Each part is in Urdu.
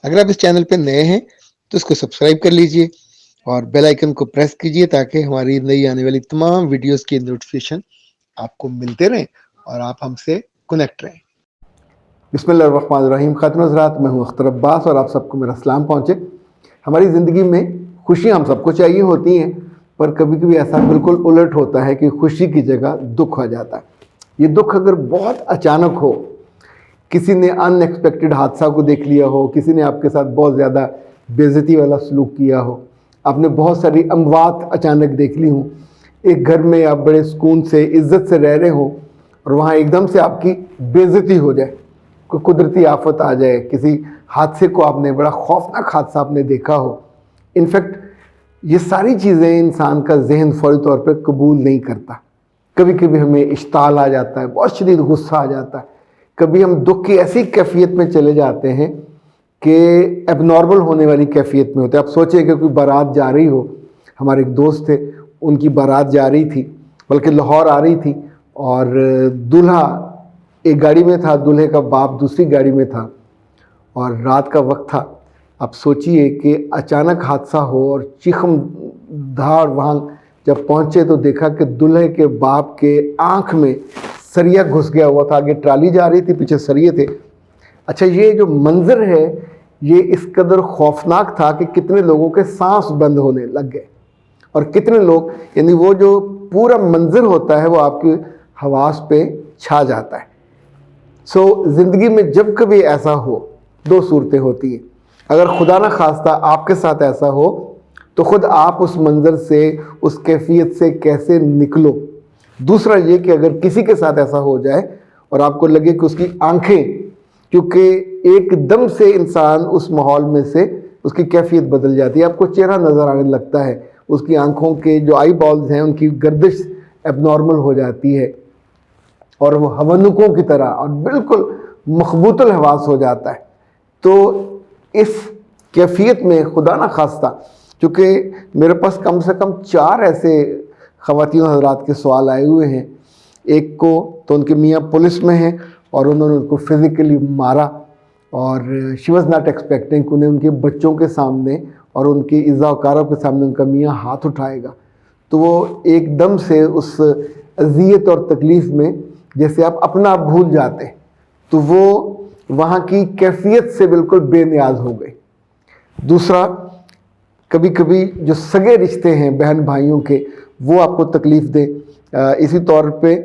اگر آپ اس چینل پہ نئے ہیں تو اس کو سبسکرائب کر لیجئے اور بیل آئیکن کو پریس کیجئے تاکہ ہماری نئی آنے والی تمام ویڈیوز کی نوٹیفیکیشن آپ کو ملتے رہیں اور آپ ہم سے کنیکٹ رہیں۔ بسم اللہ الرحمن الرحیم۔ خاتون حضرات، میں ہوں اختر عباس اور آپ سب کو میرا سلام پہنچے۔ ہماری زندگی میں خوشیاں ہم سب کو چاہیے ہوتی ہیں، پر کبھی کبھی ایسا بالکل الٹ ہوتا ہے کہ خوشی کی جگہ دکھ ہو جاتا ہے۔ یہ دکھ اگر بہت اچانک ہو، کسی نے ان ایکسپیکٹڈ حادثہ کو دیکھ لیا ہو، کسی نے آپ کے ساتھ بہت زیادہ بے عزتی والا سلوک کیا ہو، آپ نے بہت ساری اموات اچانک دیکھ لی ہوں، ایک گھر میں آپ بڑے سکون سے عزت سے رہ رہے ہوں اور وہاں ایک دم سے آپ کی بے عزتی ہو جائے، کوئی قدرتی آفت آ جائے، کسی حادثے کو آپ نے، بڑا خوفناک حادثہ آپ نے دیکھا ہو۔ انفیکٹ یہ ساری چیزیں انسان کا ذہن فوری طور پہ قبول نہیں کرتا۔ کبھی کبھی ہمیں اشتعال آ جاتا ہے، بہت شدید غصہ آ جاتا ہے، کبھی ہم دکھ کی ایسی کیفیت میں چلے جاتے ہیں کہ ایب نارمل ہونے والی کیفیت میں ہوتے ہیں۔ آپ سوچیں کہ کوئی بارات جا رہی ہو، ہمارے ایک دوست تھے، ان کی بارات جا رہی تھی، بلکہ لاہور آ رہی تھی، اور دولہا ایک گاڑی میں تھا، دولہے کا باپ دوسری گاڑی میں تھا، اور رات کا وقت تھا۔ آپ سوچئے کہ اچانک حادثہ ہو اور چیخم دھاڑ وہاں جب پہنچے تو دیکھا کہ دولہے کے باپ کے آنکھ میں سریا گھس گیا ہوا تھا، آگے ٹرالی جا رہی تھی، پیچھے سریے تھے۔ اچھا، یہ جو منظر ہے یہ اس قدر خوفناک تھا کہ کتنے لوگوں کے سانس بند ہونے لگ گئے، اور کتنے لوگ، یعنی وہ جو پورا منظر ہوتا ہے وہ آپ کی حواس پہ چھا جاتا ہے۔ زندگی میں جب کبھی ایسا ہو، دو صورتیں ہوتی ہیں۔ اگر خدا نہ خواستہ آپ کے ساتھ ایسا ہو تو خود آپ اس منظر سے، اس کیفیت سے کیسے نکلو۔ دوسرا یہ کہ اگر کسی کے ساتھ ایسا ہو جائے اور آپ کو لگے کہ اس کی آنکھیں، کیونکہ ایک دم سے انسان اس ماحول میں سے اس کی کیفیت بدل جاتی ہے، آپ کو چہرہ نظر آنے لگتا ہے، اس کی آنکھوں کے جو آئی بالز ہیں ان کی گردش ایب نارمل ہو جاتی ہے، اور وہ ہونکوں کی طرح اور بالکل مخبوط الحواس ہو جاتا ہے۔ تو اس کیفیت میں خدا نہ خواستہ، چونکہ میرے پاس کم سے کم 4 ایسے خواتین حضرات کے سوال آئے ہوئے ہیں۔ ایک کو تو ان کے میاں پولیس میں ہیں اور انہوں نے ان کو فزیکلی مارا، اور شی واز ناٹ ایکسپیکٹنگ کہ انہیں ان کے بچوں کے سامنے اور ان کی عزا وقارہ کے سامنے ان کا میاں ہاتھ اٹھائے گا، تو وہ ایک دم سے اس اذیت اور تکلیف میں جیسے آپ اپنا آپ بھول جاتے ہیں، تو وہ وہاں کی کیفیت سے بالکل بے نیاز ہو گئے۔ دوسرا، کبھی کبھی جو سگے رشتے ہیں بہن بھائیوں کے، وہ آپ کو تکلیف دیں۔ اسی طور پہ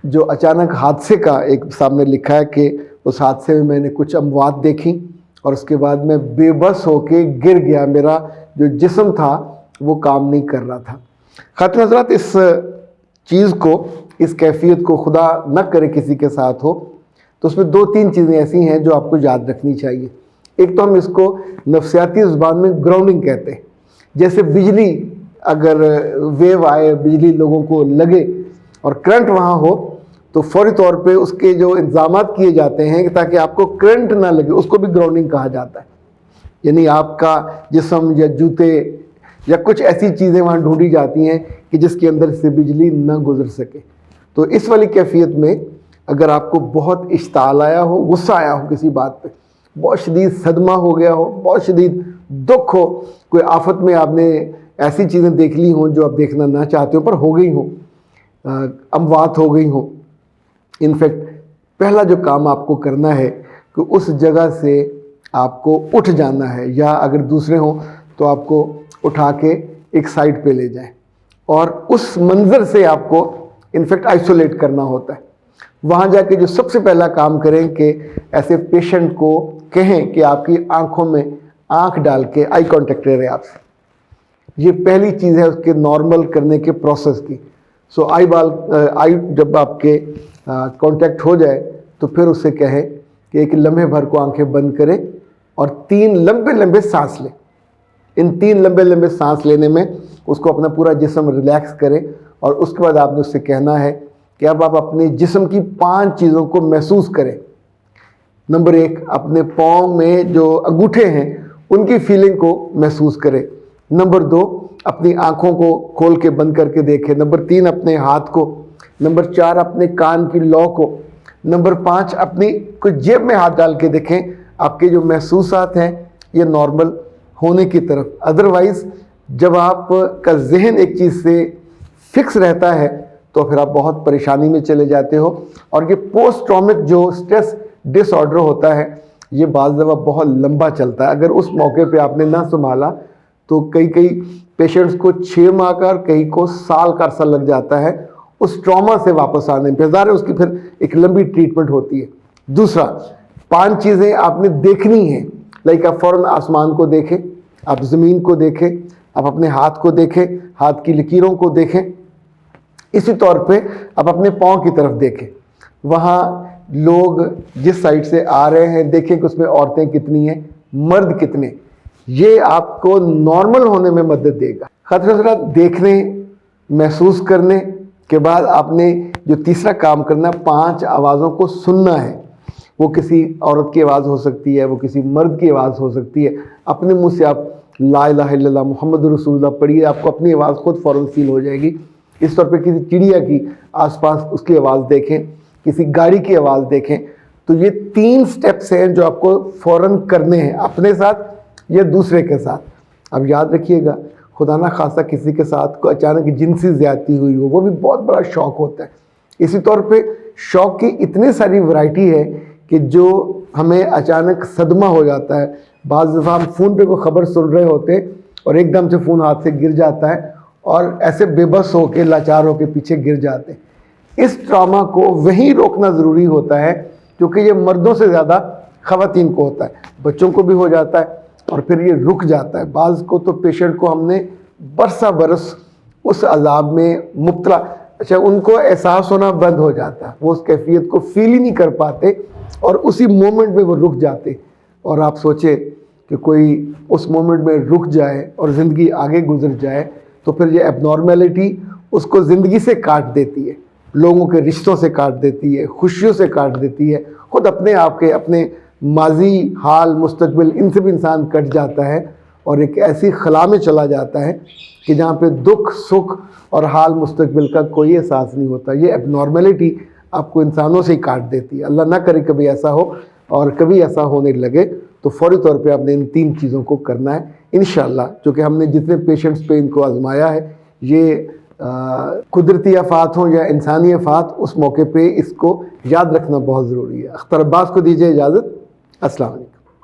جو اچانک حادثے کا ایک سامنے لکھا ہے کہ اس حادثے میں نے کچھ اموات دیکھیں اور اس کے بعد میں بے بس ہو کے گر گیا، میرا جو جسم تھا وہ کام نہیں کر رہا تھا۔ خاتون حضرات، اس چیز کو، اس کیفیت کو خدا نہ کرے کسی کے ساتھ ہو، تو اس میں 2-3 چیزیں ایسی ہیں جو آپ کو یاد رکھنی چاہیے۔ ایک تو ہم اس کو نفسیاتی زبان میں گراؤنڈنگ کہتے ہیں۔ جیسے بجلی، اگر ویو آئے، بجلی لوگوں کو لگے اور کرنٹ وہاں ہو تو فوری طور پہ اس کے جو انتظامات کیے جاتے ہیں تاکہ آپ کو کرنٹ نہ لگے، اس کو بھی گراؤنڈنگ کہا جاتا ہے۔ یعنی آپ کا جسم یا جوتے یا کچھ ایسی چیزیں وہاں ڈھونڈی جاتی ہیں کہ جس کے اندر سے بجلی نہ گزر سکے۔ تو اس والی کیفیت میں اگر آپ کو بہت اشتعال آیا ہو، غصہ آیا ہو کسی بات پہ، بہت شدید صدمہ ہو گیا ہو، بہت شدید دکھ ہو، کوئی آفت میں آپ نے ایسی چیزیں دیکھ لی ہوں جو آپ دیکھنا نہ چاہتے ہو پر ہو گئی ہوں، اموات ہو گئی ہوں، انفیکٹ پہلا جو کام آپ کو کرنا ہے کہ اس جگہ سے آپ کو اٹھ جانا ہے، یا اگر دوسرے ہوں تو آپ کو اٹھا کے ایک سائڈ پہ لے جائیں، اور اس منظر سے آپ کو انفیکٹ آئسولیٹ کرنا ہوتا ہے۔ وہاں جا کے جو سب سے پہلا کام کریں کہ ایسے پیشنٹ کو کہیں کہ آپ کی آنکھوں میں آنکھ ڈال کے آئی کانٹیکٹ رہے آپ سے۔ یہ پہلی چیز ہے اس کے نارمل کرنے کے پروسیس کی۔ آئی جب آپ کے کانٹیکٹ ہو جائے تو پھر اسے کہیں کہ ایک لمحے بھر کو آنکھیں بند کریں اور 3 لمبے لمبے سانس لیں۔ ان 3 لمبے لمبے سانس لینے میں اس کو اپنا پورا جسم ریلیکس کریں، اور اس کے بعد آپ نے اس سے کہنا ہے کہ اب آپ اپنے جسم کی 5 چیزوں کو محسوس کریں۔ نمبر 1، اپنے پاؤں میں جو انگوٹھے ہیں ان کی فیلنگ کو محسوس کریں۔ نمبر 2، اپنی آنکھوں کو کھول کے بند کر کے دیکھیں۔ نمبر 3، اپنے ہاتھ کو۔ نمبر 4، اپنے کان کی لو کو۔ نمبر 5، اپنی کوئی جیب میں ہاتھ ڈال کے دیکھیں آپ کے جو محسوسات ہیں یہ نارمل ہونے کی طرف. ادروائز جب آپ کا ذہن ایک چیز سے فکس رہتا ہے تو پھر آپ بہت پریشانی میں چلے جاتے ہو. اور یہ پوسٹ ٹرامک جو اسٹریس ڈس آرڈر ہوتا ہے یہ بعض دفعہ بہت لمبا چلتا ہے. اگر اس موقع پہ آپ نے نہ سنبھالا تو کئی پیشنٹس کو 6 ماہ کا اور کئی کو سال کا عرصہ لگ جاتا ہے اس ٹراما سے واپس آنے میں. ظاہر ہے اس کی پھر ایک لمبی ٹریٹمنٹ ہوتی ہے. دوسرا 5 چیزیں آپ نے دیکھنی ہیں. لائک آپ فوراً آسمان کو دیکھیں, آپ زمین کو دیکھیں, آپ اپنے ہاتھ کو دیکھیں, ہاتھ کی لکیروں کو دیکھیں. اسی طور پہ آپ اپنے پاؤں کی طرف دیکھیں, وہاں لوگ جس سائڈ سے آ رہے ہیں دیکھیں کہ اس میں عورتیں کتنی ہیں, مرد کتنے. یہ آپ کو نارمل ہونے میں مدد دے گا. خطرہ دیکھنے محسوس کرنے کے بعد آپ نے جو تیسرا کام کرنا 5 آوازوں کو سننا ہے. وہ کسی عورت کی آواز ہو سکتی ہے, وہ کسی مرد کی آواز ہو سکتی ہے. اپنے منہ سے آپ لا الہ الا اللہ محمد رسول اللہ پڑھیے, آپ کو اپنی آواز خود فوراً فیل ہو جائے گی. اس طور پہ کسی چڑیا کی آس پاس اس کی آواز دیکھیں, کسی گاڑی کی آواز دیکھیں. تو یہ 3 سٹیپس ہیں جو آپ کو فوراً کرنے ہیں اپنے ساتھ یا دوسرے کے ساتھ. اب یاد رکھیے گا خدا نہ خواستہ کسی کے ساتھ کو اچانک جنسی زیادتی ہوئی ہو, وہ بھی بہت بڑا شوق ہوتا ہے. اسی طور پہ شوق کی اتنی ساری ورائٹی ہے کہ جو ہمیں اچانک صدمہ ہو جاتا ہے. بعض دفعہ ہم فون پہ کوئی خبر سن رہے ہوتے اور ایک دم سے فون ہاتھ سے گر جاتا ہے اور ایسے بے بس ہو کے لاچار ہو کے پیچھے گر جاتے ہیں. اس ٹراما کو وہیں روکنا ضروری ہوتا ہے کیونکہ یہ مردوں سے زیادہ خواتین کو ہوتا ہے. بچوں کو بھی ہو جاتا ہے اور پھر یہ رک جاتا ہے. بعض کو تو پیشنٹ کو ہم نے برسہ برس اس عذاب میں مبتلا, اچھا ان کو احساس ہونا بند ہو جاتا ہے, وہ اس کیفیت کو فیل ہی نہیں کر پاتے اور اسی مومنٹ میں وہ رک جاتے. اور آپ سوچے کہ کوئی اس مومنٹ میں رک جائے اور زندگی آگے گزر جائے تو پھر یہ ایب نارمیلٹی اس کو زندگی سے کاٹ دیتی ہے, لوگوں کے رشتوں سے کاٹ دیتی ہے, خوشیوں سے کاٹ دیتی ہے, خود اپنے آپ کے اپنے ماضی حال مستقبل ان سے بھی انسان کٹ جاتا ہے اور ایک ایسی خلا میں چلا جاتا ہے کہ جہاں پہ دکھ سکھ اور حال مستقبل کا کوئی احساس نہیں ہوتا. یہ ایب نارمیلٹی آپ کو انسانوں سے ہی کاٹ دیتی ہے. اللہ نہ کرے کبھی ایسا ہو, اور کبھی ایسا ہونے لگے تو فوری طور پہ آپ نے ان 3 چیزوں کو کرنا ہے انشاءاللہ. چونکہ ہم نے جتنے پیشنٹس پہ ان کو آزمایا ہے, یہ قدرتی آفات ہوں یا انسانی آفات, اس موقع پہ اس کو یاد رکھنا بہت ضروری ہے. اختر عباس کو دیجیے اجازت. السلام علیکم.